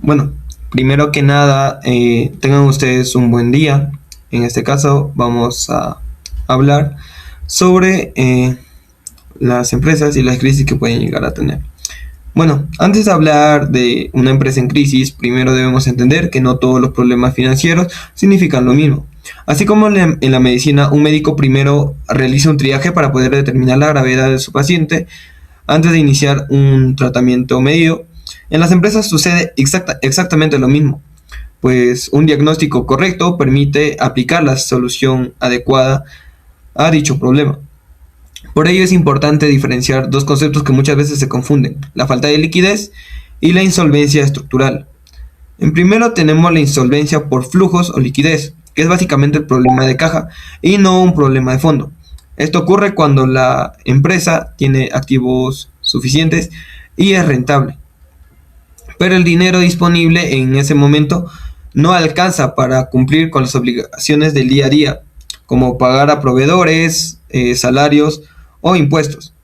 Bueno, primero que nada, tengan ustedes un buen día. En este caso vamos a hablar sobre las empresas y las crisis que pueden llegar a tener. Bueno, antes de hablar de una empresa en crisis, primero debemos entender que no todos los problemas financieros significan lo mismo. Así como en la medicina, un médico primero realiza un triaje para poder determinar la gravedad de su paciente antes de iniciar un tratamiento medido. En las empresas sucede exactamente lo mismo, pues un diagnóstico correcto permite aplicar la solución adecuada a dicho problema. Por ello es importante diferenciar dos conceptos que muchas veces se confunden: la falta de liquidez y la insolvencia estructural. En primero tenemos la insolvencia por flujos o liquidez, que es básicamente el problema de caja y no un problema de fondo. Esto ocurre cuando la empresa tiene activos suficientes y es rentable, pero el dinero disponible en ese momento no alcanza para cumplir con las obligaciones del día a día, como pagar a proveedores, salarios o impuestos.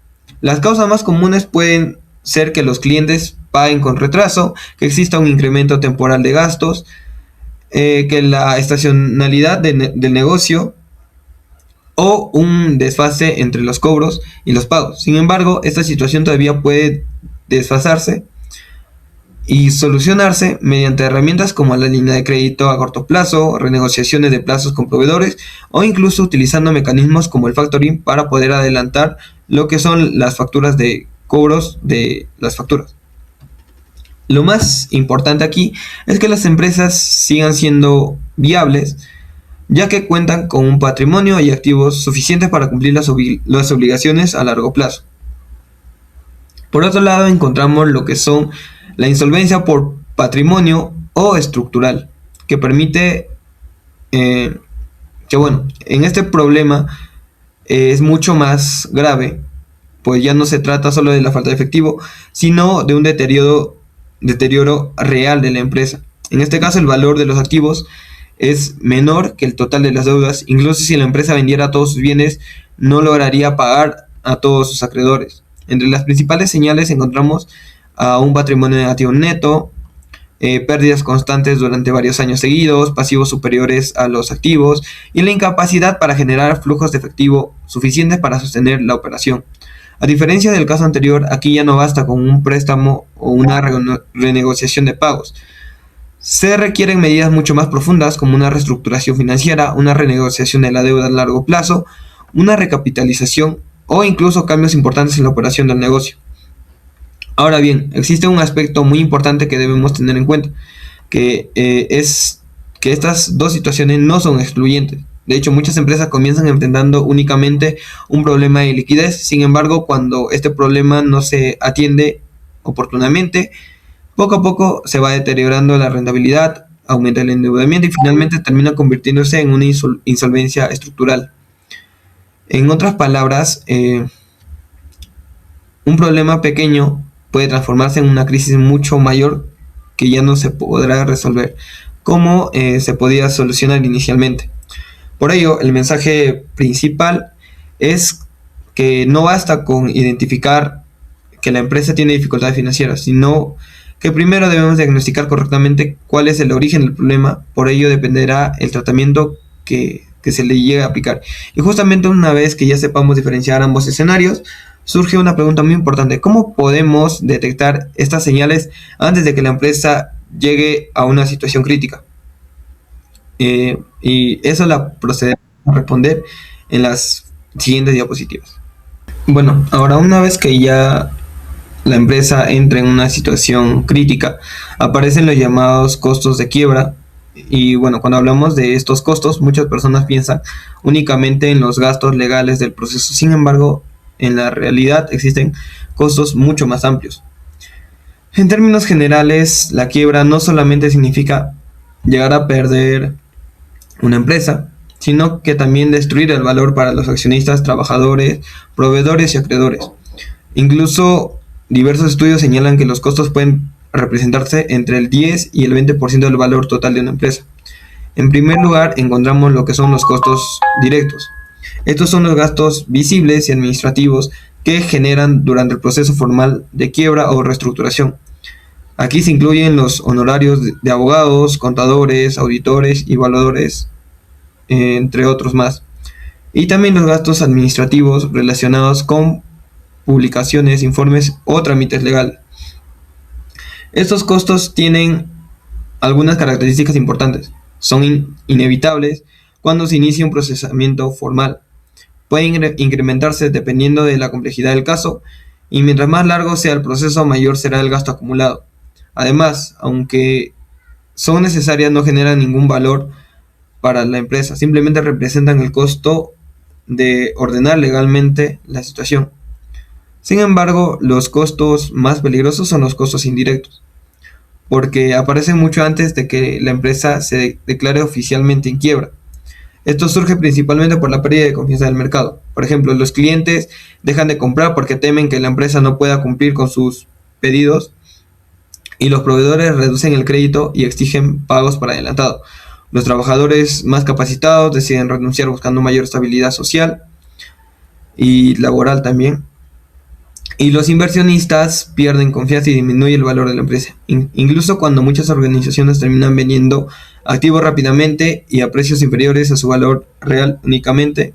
Las causas más comunes pueden ser que los clientes paguen con retraso, que exista un incremento temporal de gastos, que la estacionalidad del negocio o un desfase entre los cobros y los pagos. Sin embargo, esta situación todavía puede desfasarse y solucionarse mediante herramientas como la línea de crédito a corto plazo, renegociaciones de plazos con proveedores o incluso utilizando mecanismos como el factoring para poder adelantar lo que son las facturas de cobros de las facturas. Lo más importante aquí es que las empresas sigan siendo viables, ya que cuentan con un patrimonio y activos suficientes para cumplir las obligaciones a largo plazo. Por otro lado, encontramos lo que son la insolvencia por patrimonio o estructural, que permite en este problema es mucho más grave, pues ya no se trata solo de la falta de efectivo, sino de un deterioro real de la empresa. En este caso, el valor de los activos es menor que el total de las deudas. Incluso si la empresa vendiera todos sus bienes, no lograría pagar a todos sus acreedores. Entre las principales señales encontramos a un patrimonio negativo neto, pérdidas constantes durante varios años seguidos, pasivos superiores a los activos y la incapacidad para generar flujos de efectivo suficientes para sostener la operación. A diferencia del caso anterior, aquí ya no basta con un préstamo o una renegociación de pagos. Se requieren medidas mucho más profundas como una reestructuración financiera, una renegociación de la deuda a largo plazo, una recapitalización o incluso cambios importantes en la operación del negocio. Ahora bien, existe un aspecto muy importante que debemos tener en cuenta, que es que estas dos situaciones no son excluyentes. De hecho, muchas empresas comienzan enfrentando únicamente un problema de liquidez. Sin embargo, cuando este problema no se atiende oportunamente, poco a poco se va deteriorando la rentabilidad, aumenta el endeudamiento y finalmente termina convirtiéndose en una insolvencia estructural. En otras palabras, un problema pequeño puede transformarse en una crisis mucho mayor que ya no se podrá resolver como se podía solucionar inicialmente. Por ello, el mensaje principal es que no basta con identificar que la empresa tiene dificultades financieras, sino que primero debemos diagnosticar correctamente cuál es el origen del problema. Por ello dependerá el tratamiento que se le llegue a aplicar. Y justamente una vez que ya sepamos diferenciar ambos escenarios, surge una pregunta muy importante: ¿cómo podemos detectar estas señales antes de que la empresa llegue a una situación crítica? Y eso la procederemos a responder en las siguientes diapositivas. Bueno, ahora una vez que ya la empresa entra en una situación crítica, aparecen los llamados costos de quiebra. Y bueno, cuando hablamos de estos costos, muchas personas piensan únicamente en los gastos legales del proceso. Sin embargo, en la realidad existen costos mucho más amplios. En términos generales, la quiebra no solamente significa llegar a perder una empresa, sino que también destruir el valor para los accionistas, trabajadores, proveedores y acreedores. Incluso diversos estudios señalan que los costos pueden representarse entre el 10 y el 20% del valor total de una empresa. En primer lugar, encontramos lo que son los costos directos. Estos son los gastos visibles y administrativos que generan durante el proceso formal de quiebra o reestructuración. Aquí se incluyen los honorarios de abogados, contadores, auditores y evaluadores, entre otros más. Y también los gastos administrativos relacionados con publicaciones, informes o trámites legales. Estos costos tienen algunas características importantes. Son inevitables cuando se inicia un procesamiento formal. Pueden incrementarse dependiendo de la complejidad del caso, y mientras más largo sea el proceso, mayor será el gasto acumulado. Además, aunque son necesarias, no generan ningún valor para la empresa, simplemente representan el costo de ordenar legalmente la situación. Sin embargo, los costos más peligrosos son los costos indirectos, porque aparecen mucho antes de que la empresa se declare oficialmente en quiebra. Esto surge principalmente por la pérdida de confianza del mercado. Por ejemplo, los clientes dejan de comprar porque temen que la empresa no pueda cumplir con sus pedidos, y los proveedores reducen el crédito y exigen pagos por adelantado. Los trabajadores más capacitados deciden renunciar buscando mayor estabilidad social y laboral también. Y los inversionistas pierden confianza y disminuye el valor de la empresa, incluso cuando muchas organizaciones terminan vendiendo activos rápidamente y a precios inferiores a su valor real únicamente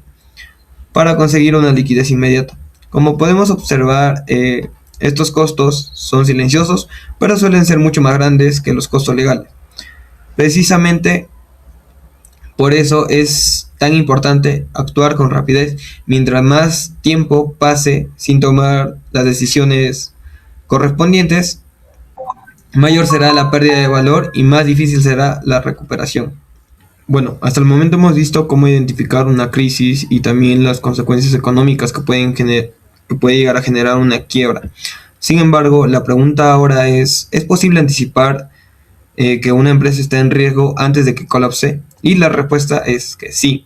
para conseguir una liquidez inmediata. Como podemos observar, estos costos son silenciosos, pero suelen ser mucho más grandes que los costos legales. Precisamente por eso es tan importante actuar con rapidez. Mientras más tiempo pase sin tomar las decisiones correspondientes, mayor será la pérdida de valor y más difícil será la recuperación. Bueno, hasta el momento hemos visto cómo identificar una crisis y también las consecuencias económicas que puede llegar a generar una quiebra. Sin embargo, la pregunta ahora ¿es posible anticipar que una empresa está en riesgo antes de que colapse? Y la respuesta es que sí.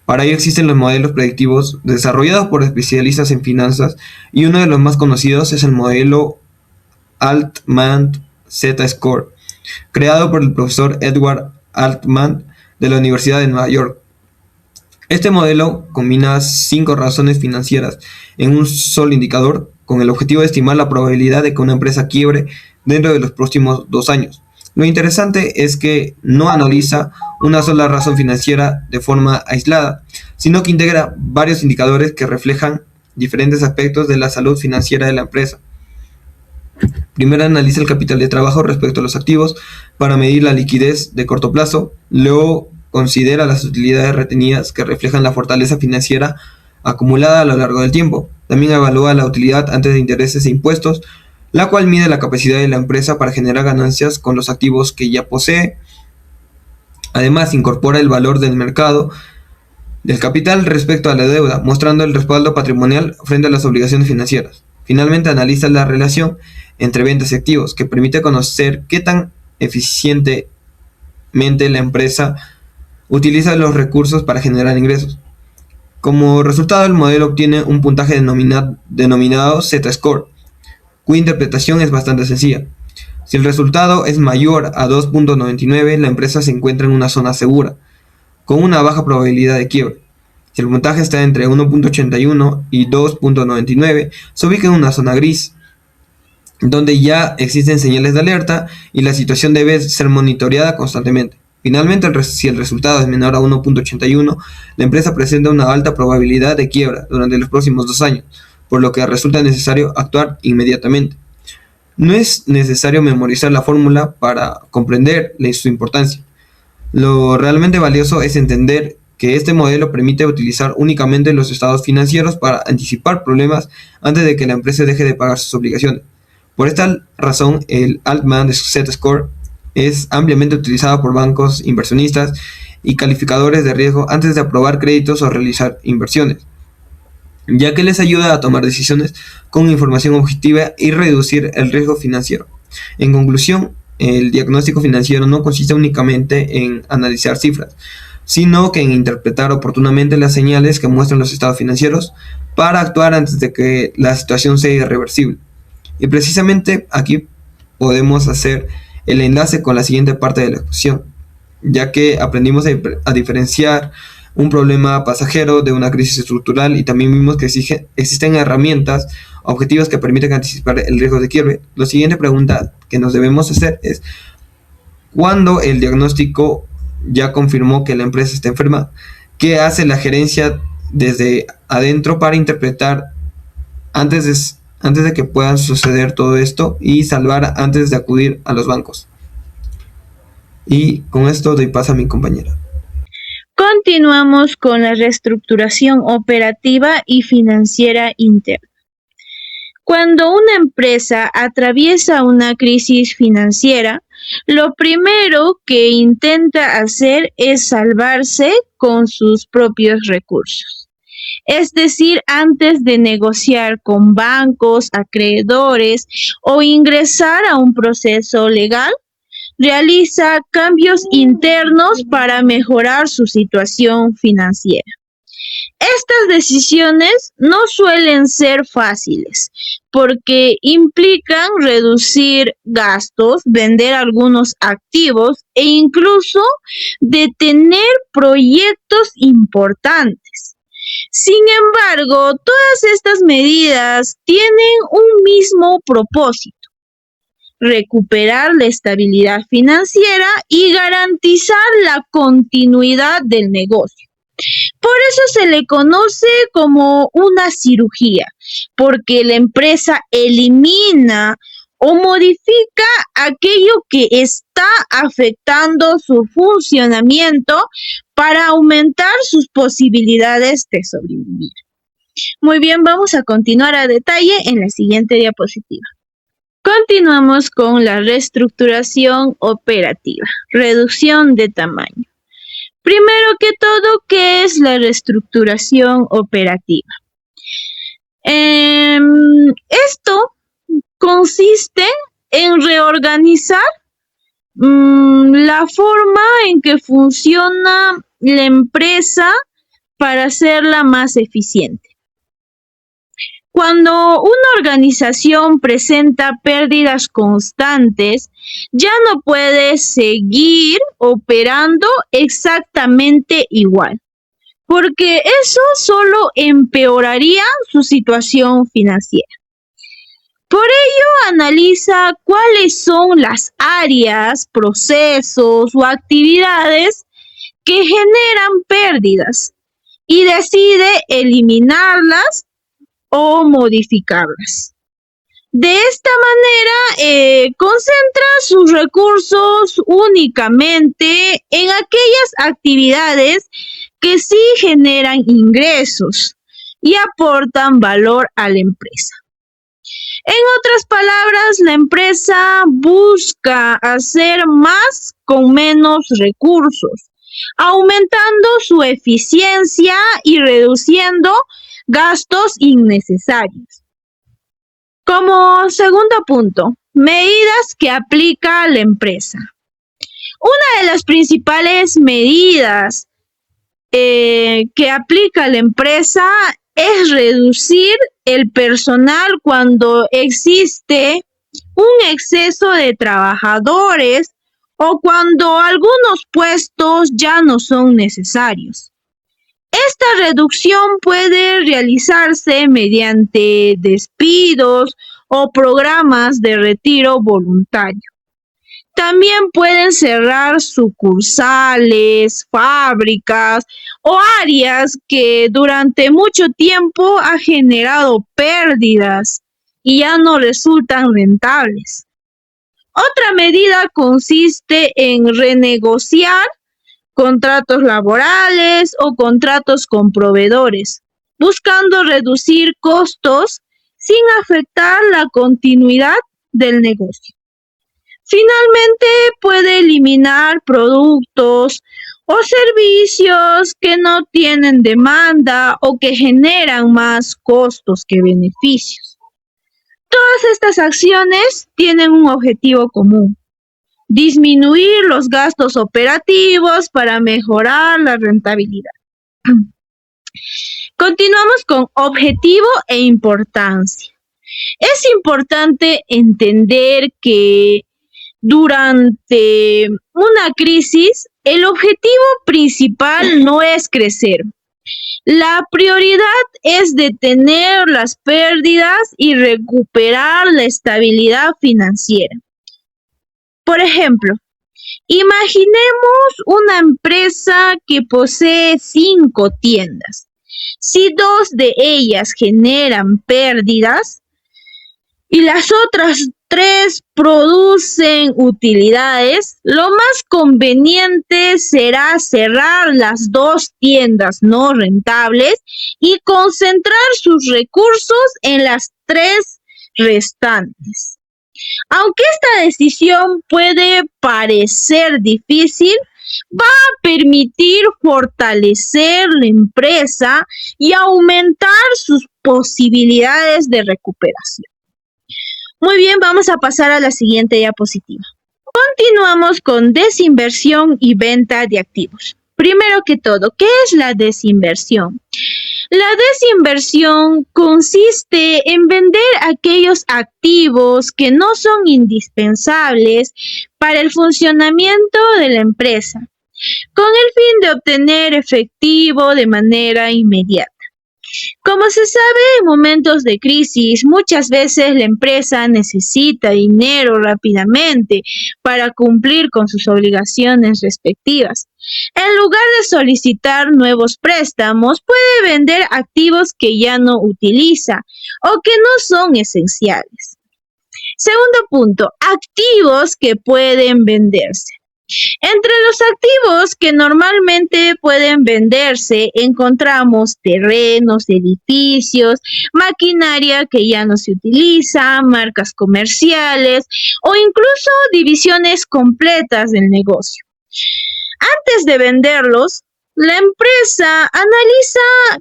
Para ello existen los modelos predictivos desarrollados por especialistas en finanzas, y uno de los más conocidos es el modelo Altman Z-Score, creado por el profesor Edward Altman de la Universidad de Nueva York. Este modelo combina 5 razones financieras en un solo indicador, con el objetivo de estimar la probabilidad de que una empresa quiebre dentro de los próximos 2 años. Lo interesante es que no analiza una sola razón financiera de forma aislada, sino que integra varios indicadores que reflejan diferentes aspectos de la salud financiera de la empresa. Primero analiza el capital de trabajo respecto a los activos para medir la liquidez de corto plazo. Luego considera las utilidades retenidas, que reflejan la fortaleza financiera acumulada a lo largo del tiempo. También evalúa la utilidad antes de intereses e impuestos, la cual mide la capacidad de la empresa para generar ganancias con los activos que ya posee. Además, incorpora el valor del mercado del capital respecto a la deuda, mostrando el respaldo patrimonial frente a las obligaciones financieras. Finalmente, analiza la relación entre ventas y activos, que permite conocer qué tan eficientemente la empresa utiliza los recursos para generar ingresos. Como resultado, el modelo obtiene un puntaje denominado Z-Score, cuya interpretación es bastante sencilla. Si el resultado es mayor a 2.99, la empresa se encuentra en una zona segura, con una baja probabilidad de quiebre. Si el puntaje está entre 1.81 y 2.99, se ubica en una zona gris, donde ya existen señales de alerta y la situación debe ser monitoreada constantemente. Finalmente, si el resultado es menor a 1.81, la empresa presenta una alta probabilidad de quiebra durante los próximos 2 años, por lo que resulta necesario actuar inmediatamente. No es necesario memorizar la fórmula para comprender su importancia. Lo realmente valioso es entender que este modelo permite utilizar únicamente los estados financieros para anticipar problemas antes de que la empresa deje de pagar sus obligaciones. Por esta razón, el Altman Z-Score es ampliamente utilizado por bancos, inversionistas y calificadores de riesgo antes de aprobar créditos o realizar inversiones, ya que les ayuda a tomar decisiones con información objetiva y reducir el riesgo financiero. En conclusión, el diagnóstico financiero no consiste únicamente en analizar cifras, sino que en interpretar oportunamente las señales que muestran los estados financieros para actuar antes de que la situación sea irreversible. Y precisamente aquí podemos hacer el enlace con la siguiente parte de la exposición, ya que aprendimos a diferenciar un problema pasajero de una crisis estructural, y también vimos que existen herramientas objetivas que permiten anticipar el riesgo de quiebre. La siguiente pregunta que nos debemos hacer es, cuando el diagnóstico ya confirmó que la empresa está enferma, ¿qué hace la gerencia desde adentro para interpretar antes de que pueda suceder todo esto y salvar antes de acudir a los bancos? Y con esto doy paso a mi compañera. Continuamos con la reestructuración operativa y financiera interna. Cuando una empresa atraviesa una crisis financiera, lo primero que intenta hacer es salvarse con sus propios recursos. Es decir, antes de negociar con bancos, acreedores o ingresar a un proceso legal, realiza cambios internos para mejorar su situación financiera. Estas decisiones no suelen ser fáciles porque implican reducir gastos, vender algunos activos e incluso detener proyectos importantes. Sin embargo, todas estas medidas tienen un mismo propósito: recuperar la estabilidad financiera y garantizar la continuidad del negocio. Por eso se le conoce como una cirugía, porque la empresa elimina o modifica aquello que está afectando su funcionamiento para aumentar sus posibilidades de sobrevivir. Muy bien, vamos a continuar a detalle en la siguiente diapositiva. Continuamos con la reestructuración operativa, reducción de tamaño. Primero que todo, ¿qué es la reestructuración operativa? Esto consiste en reorganizar la forma en que funciona la empresa para hacerla más eficiente. Cuando una organización presenta pérdidas constantes, ya no puede seguir operando exactamente igual, porque eso solo empeoraría su situación financiera. Por ello, analiza cuáles son las áreas, procesos o actividades que generan pérdidas y decide eliminarlas o modificarlas. De esta manera, concentra sus recursos únicamente en aquellas actividades que sí generan ingresos y aportan valor a la empresa. En otras palabras, la empresa busca hacer más con menos recursos, aumentando su eficiencia y reduciendo gastos innecesarios. Como segundo punto, medidas que aplica la empresa. Una de las principales medidas que aplica la empresa es reducir el personal cuando existe un exceso de trabajadores o cuando algunos puestos ya no son necesarios. Esta reducción puede realizarse mediante despidos o programas de retiro voluntario. También pueden cerrar sucursales, fábricas o áreas que durante mucho tiempo han generado pérdidas y ya no resultan rentables. Otra medida consiste en renegociar contratos laborales o contratos con proveedores, buscando reducir costos sin afectar la continuidad del negocio. Finalmente, puede eliminar productos o servicios que no tienen demanda o que generan más costos que beneficios. Todas estas acciones tienen un objetivo común: disminuir los gastos operativos para mejorar la rentabilidad. Continuamos con objetivo e importancia. Es importante entender que durante una crisis, el objetivo principal no es crecer. La prioridad es detener las pérdidas y recuperar la estabilidad financiera. Por ejemplo, imaginemos una empresa que posee 5 tiendas. Si 2 de ellas generan pérdidas y las otras 3 producen utilidades, lo más conveniente será cerrar las 2 tiendas no rentables y concentrar sus recursos en las 3 restantes. Aunque esta decisión puede parecer difícil, va a permitir fortalecer la empresa y aumentar sus posibilidades de recuperación. Muy bien, vamos a pasar a la siguiente diapositiva. Continuamos con desinversión y venta de activos. Primero que todo, ¿qué es la desinversión? La desinversión consiste en vender aquellos activos que no son indispensables para el funcionamiento de la empresa, con el fin de obtener efectivo de manera inmediata. Como se sabe, en momentos de crisis, muchas veces la empresa necesita dinero rápidamente para cumplir con sus obligaciones respectivas. En lugar de solicitar nuevos préstamos, puede vender activos que ya no utiliza o que no son esenciales. Segundo punto, activos que pueden venderse. Entre los activos que normalmente pueden venderse encontramos terrenos, edificios, maquinaria que ya no se utiliza, marcas comerciales o incluso divisiones completas del negocio. Antes de venderlos, la empresa analiza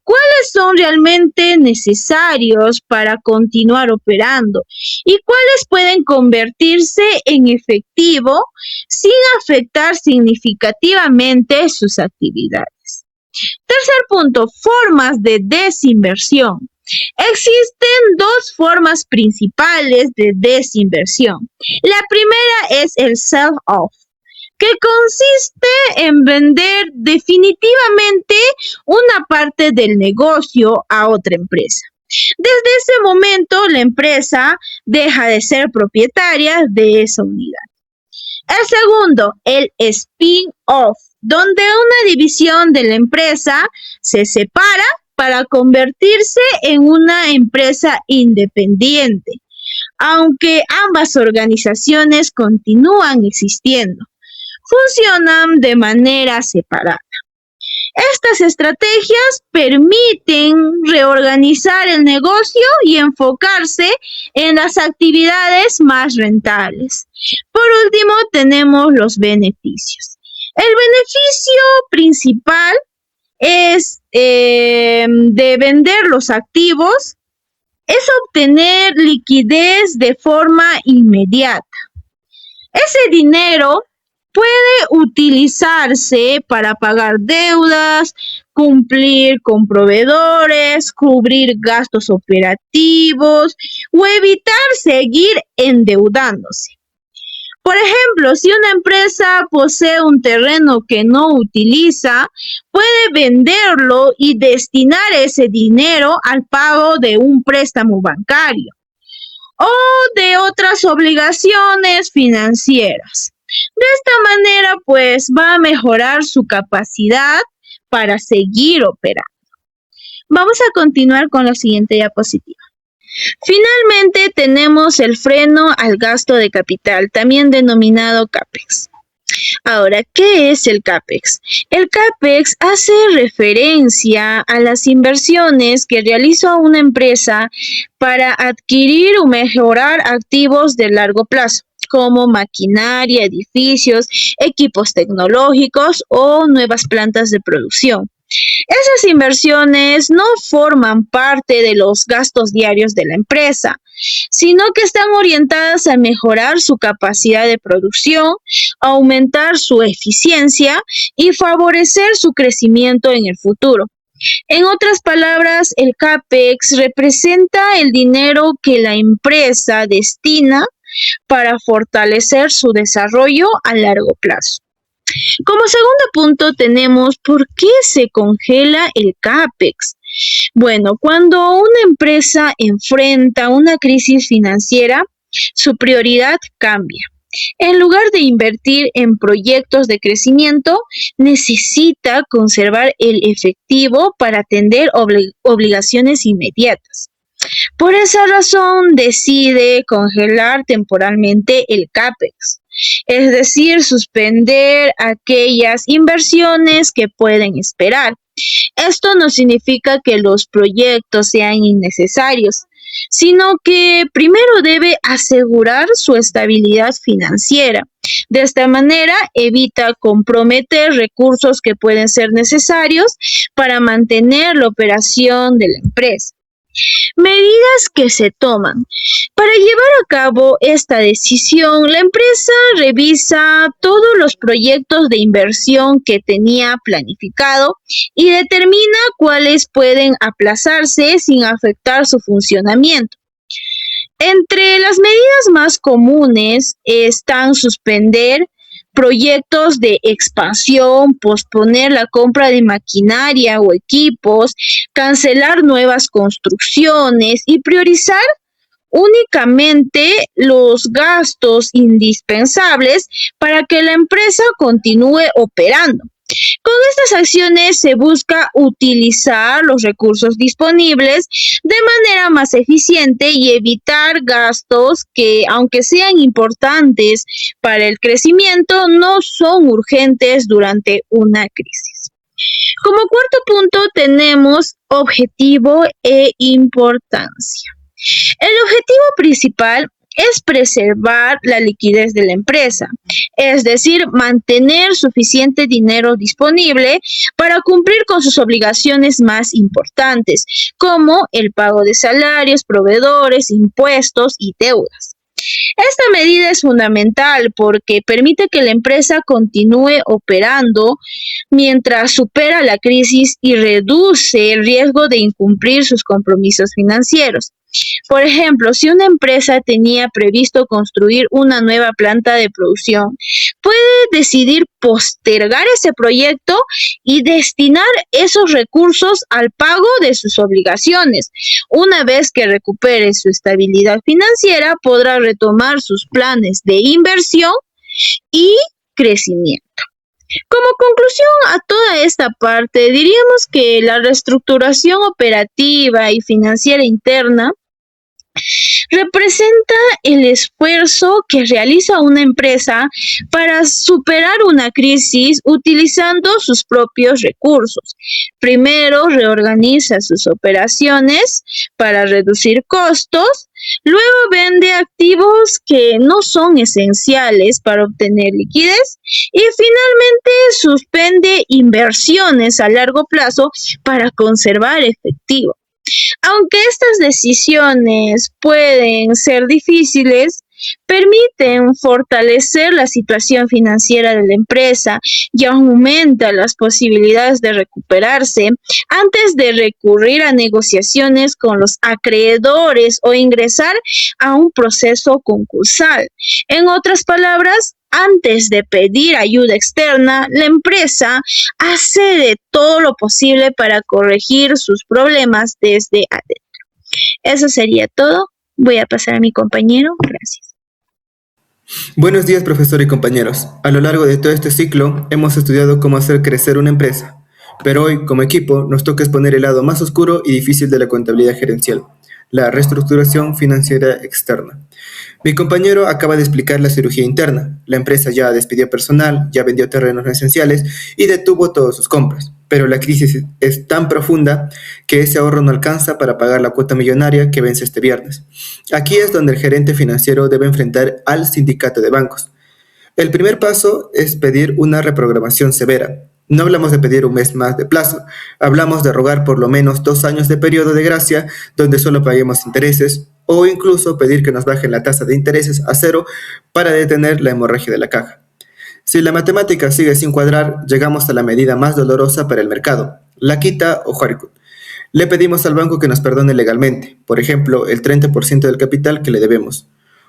cuáles son realmente necesarios para continuar operando y cuáles pueden convertirse en efectivo sin afectar significativamente sus actividades. Tercer punto, formas de desinversión. Existen 2 formas principales de desinversión. La primera es el sell-off, que consiste en vender definitivamente una parte del negocio a otra empresa. Desde ese momento, la empresa deja de ser propietaria de esa unidad. El segundo, el spin-off, donde una división de la empresa se separa para convertirse en una empresa independiente, aunque ambas organizaciones continúan existiendo. Funcionan de manera separada. Estas estrategias permiten reorganizar el negocio y enfocarse en las actividades más rentables. Por último, tenemos los beneficios. El beneficio principal es de vender los activos, es obtener liquidez de forma inmediata. Ese dinero puede utilizarse para pagar deudas, cumplir con proveedores, cubrir gastos operativos o evitar seguir endeudándose. Por ejemplo, si una empresa posee un terreno que no utiliza, puede venderlo y destinar ese dinero al pago de un préstamo bancario o de otras obligaciones financieras. De esta manera, pues, va a mejorar su capacidad para seguir operando. Vamos a continuar con la siguiente diapositiva. Finalmente, tenemos el freno al gasto de capital, también denominado CAPEX. Ahora, ¿qué es el CAPEX? El CAPEX hace referencia a las inversiones que realiza una empresa para adquirir o mejorar activos de largo plazo, como maquinaria, edificios, equipos tecnológicos o nuevas plantas de producción. Esas inversiones no forman parte de los gastos diarios de la empresa, sino que están orientadas a mejorar su capacidad de producción, aumentar su eficiencia y favorecer su crecimiento en el futuro. En otras palabras, el CAPEX representa el dinero que la empresa destina para fortalecer su desarrollo a largo plazo. Como segundo punto tenemos ¿por qué se congela el CAPEX? Bueno, cuando una empresa enfrenta una crisis financiera, Su prioridad cambia. En lugar de invertir en proyectos de crecimiento, necesita conservar el efectivo para atender obligaciones inmediatas. Por esa razón, decide congelar temporalmente el CAPEX, es decir, suspender aquellas inversiones que pueden esperar. Esto no significa que los proyectos sean innecesarios, sino que primero debe asegurar su estabilidad financiera. De esta manera evita comprometer recursos que pueden ser necesarios para mantener la operación de la empresa. Medidas que se toman. Para llevar a cabo esta decisión, la empresa revisa todos los proyectos de inversión que tenía planificado y determina cuáles pueden aplazarse sin afectar su funcionamiento. Entre las medidas más comunes están suspender proyectos de expansión, posponer la compra de maquinaria o equipos, cancelar nuevas construcciones y priorizar únicamente los gastos indispensables para que la empresa continúe operando. Con estas acciones se busca utilizar los recursos disponibles de manera más eficiente y evitar gastos que, aunque sean importantes para el crecimiento, no son urgentes durante una crisis. Como cuarto punto tenemos objetivo e importancia. El objetivo principal es preservar la liquidez de la empresa, es decir, mantener suficiente dinero disponible para cumplir con sus obligaciones más importantes, como el pago de salarios, proveedores, impuestos y deudas. Esta medida es fundamental porque permite que la empresa continúe operando mientras supera la crisis y reduce el riesgo de incumplir sus compromisos financieros. Por ejemplo, si una empresa tenía previsto construir una nueva planta de producción, puede decidir postergar ese proyecto y destinar esos recursos al pago de sus obligaciones. Una vez que recupere su estabilidad financiera, podrá retomar sus planes de inversión y crecimiento. Como conclusión a toda esta parte, diríamos que la reestructuración operativa y financiera interna representa el esfuerzo que realiza una empresa para superar una crisis utilizando sus propios recursos. Primero, reorganiza sus operaciones para reducir costos. Luego vende activos que no son esenciales para obtener liquidez y finalmente suspende inversiones a largo plazo para conservar efectivo. Aunque estas decisiones pueden ser difíciles, permiten fortalecer la situación financiera de la empresa y aumentan las posibilidades de recuperarse antes de recurrir a negociaciones con los acreedores o ingresar a un proceso concursal. En otras palabras, antes de pedir ayuda externa, la empresa hace de todo lo posible para corregir sus problemas desde adentro. Eso sería todo. Voy a pasar a mi compañero. Gracias. Buenos días, profesor y compañeros. A lo largo de todo este ciclo hemos estudiado cómo hacer crecer una empresa, pero hoy, como equipo, nos toca exponer el lado más oscuro y difícil de la contabilidad gerencial, la reestructuración financiera externa. Mi compañero acaba de explicar la cirugía interna. La empresa ya despidió personal, ya vendió terrenos no esenciales y detuvo todas sus compras. Pero la crisis es tan profunda que ese ahorro no alcanza para pagar la cuota millonaria que vence este viernes. Aquí es donde el gerente financiero debe enfrentar al sindicato de bancos. El primer paso es pedir una reprogramación severa. No hablamos de pedir un mes más de plazo, hablamos de rogar por lo menos 2 años de periodo de gracia donde solo paguemos intereses o incluso pedir que nos bajen la tasa de intereses a 0 para detener la hemorragia de la caja. Si la matemática sigue sin cuadrar, llegamos a la medida más dolorosa para el mercado, la quita o haircut. Le pedimos al banco que nos perdone legalmente, por ejemplo, el 30% del capital que le debemos.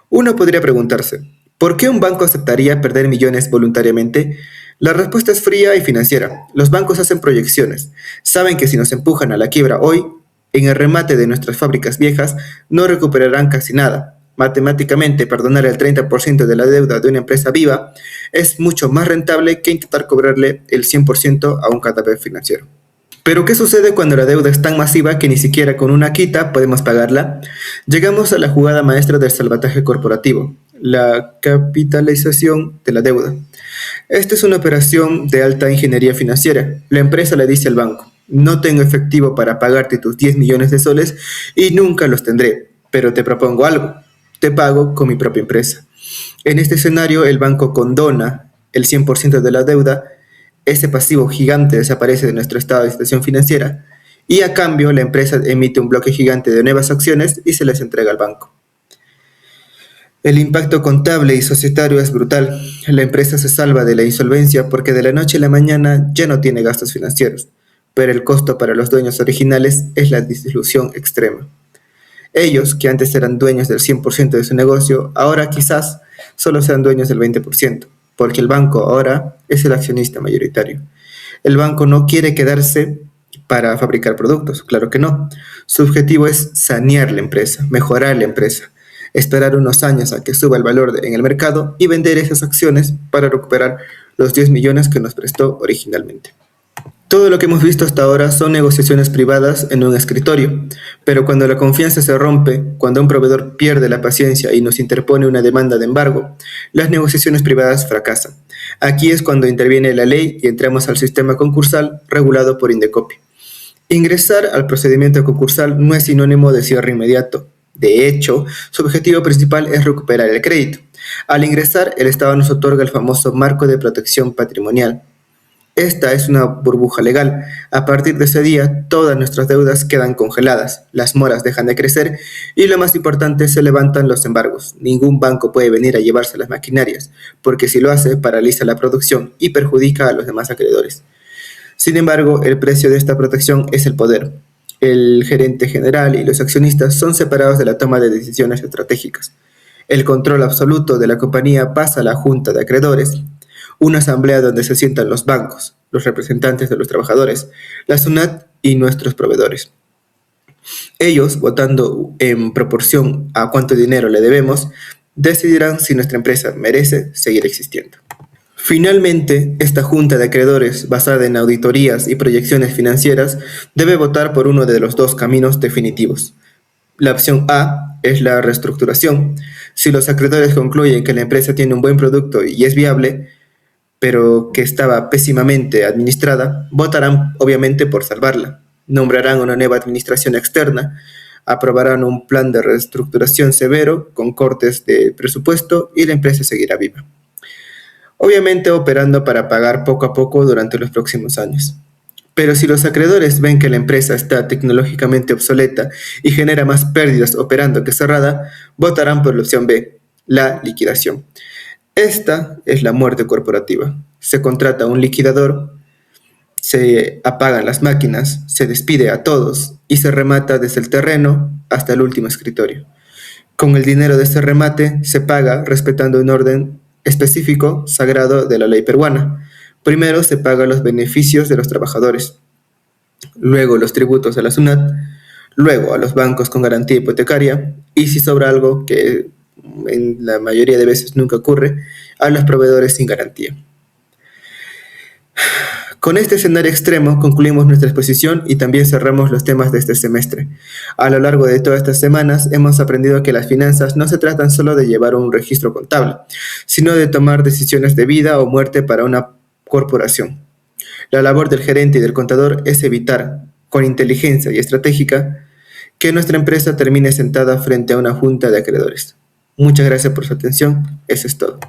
Uno podría preguntarse, ¿por qué un banco aceptaría perder millones voluntariamente? La respuesta es fría y financiera. Los bancos hacen proyecciones. Saben que si nos empujan a la quiebra hoy, en el remate de nuestras fábricas viejas, no recuperarán casi nada. Matemáticamente, perdonar el 30% de la deuda de una empresa viva es mucho más rentable que intentar cobrarle el 100% a un cadáver financiero. Pero ¿qué sucede cuando la deuda es tan masiva que ni siquiera con una quita podemos pagarla? Llegamos a la jugada maestra del salvataje corporativo, la capitalización de la deuda. Esta es una operación de alta ingeniería financiera. La empresa le dice al banco: no tengo efectivo para pagarte tus 10 millones de soles y nunca los tendré, pero te propongo algo: te pago con mi propia empresa. En este escenario, el banco condona el 100% de la deuda. Ese pasivo gigante desaparece de nuestro estado de situación financiera y a cambio la empresa emite un bloque gigante de nuevas acciones y se les entrega al banco. El impacto contable y societario es brutal. La empresa se salva de la insolvencia porque de la noche a la mañana ya no tiene gastos financieros, pero el costo para los dueños originales es la disolución extrema. Ellos, que antes eran dueños del 100% de su negocio, ahora quizás solo sean dueños del 20%, porque el banco ahora es el accionista mayoritario. El banco no quiere quedarse para fabricar productos, claro que no. Su objetivo es sanear la empresa, mejorar la empresa, esperar unos años a que suba el valor en el mercado y vender esas acciones para recuperar los 10 millones que nos prestó originalmente. Todo lo que hemos visto hasta ahora son negociaciones privadas en un escritorio, pero cuando la confianza se rompe, cuando un proveedor pierde la paciencia y nos interpone una demanda de embargo, las negociaciones privadas fracasan. Aquí es cuando interviene la ley y entramos al sistema concursal regulado por Indecopi. Ingresar al procedimiento concursal no es sinónimo de cierre inmediato. De hecho, su objetivo principal es recuperar el crédito. Al ingresar, el Estado nos otorga el famoso marco de protección patrimonial. Esta es una burbuja legal. A partir de ese día, todas nuestras deudas quedan congeladas, las moras dejan de crecer y lo más importante, se levantan los embargos. Ningún banco puede venir a llevarse las maquinarias, porque si lo hace, paraliza la producción y perjudica a los demás acreedores. Sin embargo, el precio de esta protección es el poder. El gerente general y los accionistas son separados de la toma de decisiones estratégicas. El control absoluto de la compañía pasa a la junta de acreedores, una asamblea donde se sientan los bancos, los representantes de los trabajadores, la SUNAT y nuestros proveedores. Ellos, votando en proporción a cuánto dinero le debemos, decidirán si nuestra empresa merece seguir existiendo. Finalmente, esta junta de acreedores, basada en auditorías y proyecciones financieras, debe votar por uno de los dos caminos definitivos. La opción A es la reestructuración. Si los acreedores concluyen que la empresa tiene un buen producto y es viable, pero que estaba pésimamente administrada, votarán obviamente por salvarla. Nombrarán una nueva administración externa, aprobarán un plan de reestructuración severo con cortes de presupuesto y la empresa seguirá viva. Obviamente operando para pagar poco a poco durante los próximos años. Pero si los acreedores ven que la empresa está tecnológicamente obsoleta y genera más pérdidas operando que cerrada, votarán por la opción B, la liquidación. Esta es la muerte corporativa. Se contrata a un liquidador, se apagan las máquinas, se despide a todos y se remata desde el terreno hasta el último escritorio. Con el dinero de este remate se paga respetando un orden específico sagrado de la ley peruana. Primero se pagan los beneficios de los trabajadores, luego los tributos a la SUNAT, luego a los bancos con garantía hipotecaria y si sobra algo, que en la mayoría de veces nunca ocurre, a los proveedores sin garantía. Con este escenario extremo concluimos nuestra exposición y también cerramos los temas de este semestre. A lo largo de todas estas semanas hemos aprendido que las finanzas no se tratan solo de llevar un registro contable, sino de tomar decisiones de vida o muerte para una corporación. La labor del gerente y del contador es evitar, con inteligencia y estratégica, que nuestra empresa termine sentada frente a una junta de acreedores. Muchas gracias por su atención. Eso es todo.